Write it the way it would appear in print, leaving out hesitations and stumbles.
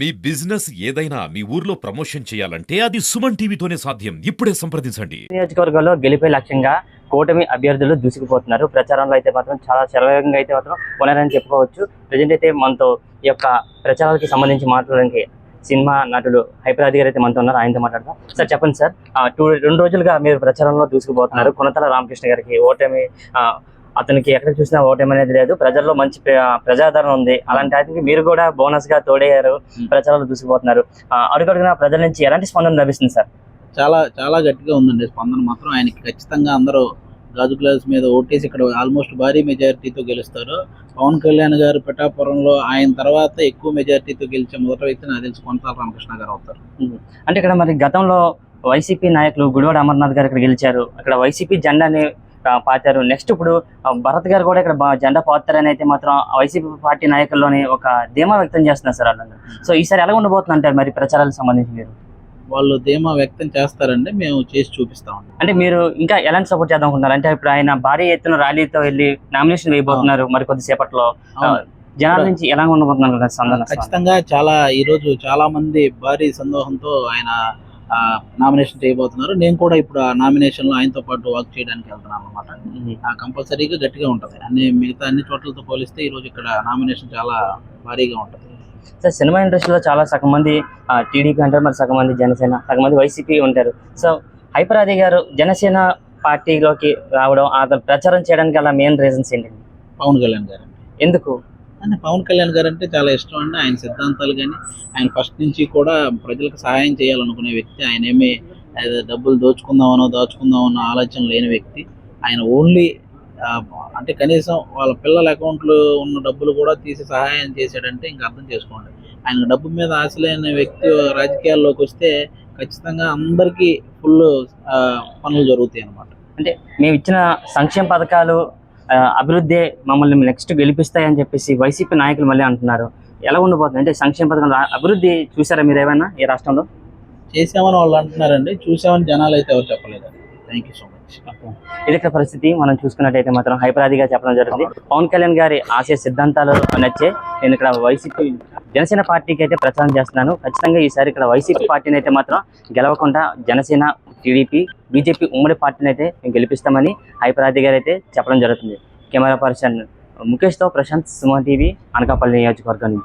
మీ business ఏదైనా మీ ఊర్లో promotion చేయాలంటే అది సుమన్ టీవీతోనే సాధ్యం. ఇప్పుడే సంప్రదించండి. నియోజకవర్గాల్లో గెలిపే లక్ష్యంగా కూటమి అభ్యర్థులు దూసుకుపోతున్నారు. ప్రచారంలో అయితే మాత్రం చాలా శరవేగంగా అయితే మాత్రం ఉన్నారని చెప్పుకోవచ్చు. ప్రజెంట్ అయితే మనతో ఈ యొక్క ప్రచారాలకి సంబంధించి మాట్లాడడానికి సినిమా నటుడు హైపరాది గారు అయితే మనతో ఉన్నారు. ఆయనతో మాట్లాడదాం. సార్ చెప్పండి సార్, 2 రోజులుగా మీరు ప్రచారంలో దూసుకుపోతున్నారు. కొనతల రామకృష్ణ గారికి ఓటమి, అతనికి ఎక్కడ చూసినా ఓటమి అనేది లేదు. ప్రజల్లో మంచి ప్రజాదరణ ఉంది. అలాంటి వాటికి మీరు కూడా బోనస్ గా తోడయ్యారు, ప్రచారంలో దూసుకుపోతున్నారు. అడుగడుగునా ప్రజల నుంచి ఎలాంటి స్పందన లభిస్తుంది సార్? చాలా చాలా గట్టిగా ఉందండి స్పందన మాత్రం. ఆయనకి ఖచ్చితంగా అందరూ గాజు గ్లాస్ మీద ఓటేసి ఇక్కడ ఆల్మోస్ట్ భారీ మెజారిటీతో గెలుస్తారు. పవన్ కళ్యాణ్ గారు పిఠాపురంలో ఆయన తర్వాత ఎక్కువ మెజారిటీతో గెలిచే మొదటి వ్యక్తి నాకు తెలిసి కొనతాల రామకృష్ణ గారు అవుతారు. అంటే ఇక్కడ మరి గతంలో వైసీపీ నాయకులు గుడివాడ అమర్నాథ్ గారు ఇక్కడ గెలిచారు. అక్కడ వైసీపీ జెండాని పాతారు. నెక్స్ట్ ఇప్పుడు భరత్ గారు కూడా ఇక్కడ జెండా పాతారని అయితే మాత్రం వైసీపీ పార్టీ నాయకుల్లోని ఒక ధీమా వ్యక్తం చేస్తున్నారు సార్ వాళ్ళందరూ. సో ఈసారి ఎలా ఉండబోతుంది అంటారు మరి ప్రచారాలకు సంబంధించి? మీరు వాళ్ళు ధీమా వ్యక్తం చేస్తారండి, మేము చేసి చూపిస్తామండి. అంటే మీరు ఇంకా ఎలాంటి సపోర్ట్ చేద్దాం అనుకుంటున్నారు? అంటే ఇప్పుడు ఆయన భారీ ఎత్తున ర్యాలీతో వెళ్ళి నామినేషన్ వేయబోతున్నారు మరి కొద్దిసేపట్లో. జనాల నుంచి ఎలా ఉండబోతున్నారు సందర్భం? ఖచ్చితంగా ఈ రోజు చాలా మంది భారీ సందోహంతో ఆయన నామినేషన్ చేయబోతున్నారు. నేను కూడా ఇప్పుడు ఆ నామినేషన్ లో ఆయనతో పాటు వర్క్ చేయడానికి వెళ్తున్నాను అనమాట. కంపల్సరీగా గట్టిగా ఉంటది. మిగతా అన్ని చోట్లతో పోలిస్తే ఈ రోజు ఇక్కడ నామినేషన్ చాలా భారీగా ఉంటది. సార్, సినిమా ఇండస్ట్రీలో చాలా సగం మంది టీడీపీ అంటారు, మరి సగం మంది జనసేన, సగం మంది వైసీపీ ఉంటారు. సో హైపరాది గారు జనసేన పార్టీలోకి రావడం, అతను ప్రచారం చేయడానికి అలా మెయిన్ రీజన్స్ ఏంటండి? పవన్ కళ్యాణ్ గారు. ఎందుకు అంటే పవన్ కళ్యాణ్ గారు అంటే చాలా ఇష్టం అండి. ఆయన సిద్ధాంతాలు కానీ, ఆయన ఫస్ట్ నుంచి కూడా ప్రజలకు సహాయం చేయాలనుకునే వ్యక్తి. ఆయన ఏమి డబ్బులు దాచుకుందామనో ఆలోచన లేని వ్యక్తి. ఆయన ఓన్లీ అంటే కనీసం వాళ్ళ పిల్లల అకౌంట్లు ఉన్న డబ్బులు కూడా తీసి సహాయం చేశాడంటే ఇంకా అర్థం చేసుకోండి. ఆయన డబ్బు మీద ఆశ లేని వ్యక్తి రాజకీయాల్లోకి వస్తే ఖచ్చితంగా అందరికీ ఫుల్ పనులు జరుగుతాయి అన్నమాట. అంటే మేము ఇచ్చిన సంక్షేమ పథకాలు, అభివృద్ధి మమ్మల్ని నెక్స్ట్ గెలిపిస్తాయని చెప్పేసి వైసీపీ నాయకులు మళ్ళీ అంటున్నారు. ఎలా ఉండిపోతుంది అంటే సంక్షేమ పథకాలు, అభివృద్ధి చూసారా మీరు ఏమైనా ఈ రాష్ట్రంలో? చేసామని వాళ్ళు అంటున్నారండి, చూసామని జనాలు అయితే ఎవరు చెప్పలేదు. Thank you so much. ఇది ఇక్కడ పరిస్థితి. మనం చూసుకున్నట్టయితే మాత్రం హైపరాదిగా చెప్పడం జరుగుతుంది. పవన్ కళ్యాణ్ గారి ఆశయ సిద్ధాంతాలు నచ్చే నేను ఇక్కడ వైసీపీ జనసేన పార్టీకి అయితే ప్రచారం చేస్తున్నాను. ఖచ్చితంగా ఈసారి ఇక్కడ వైసీపీ పార్టీని అయితే మాత్రం గెలవకుండా జనసేన, టీడీపీ, బీజేపీ ఉమ్మడి పార్టీని అయితే గెలిపిస్తామని హైపరాది గారు అయితే చెప్పడం జరుగుతుంది. కెమెరా పర్సన్ ముఖేష్తో ప్రశాంత్, సుమన్ టీవీ, అనకాపల్లి నియోజకవర్గం నుంచి.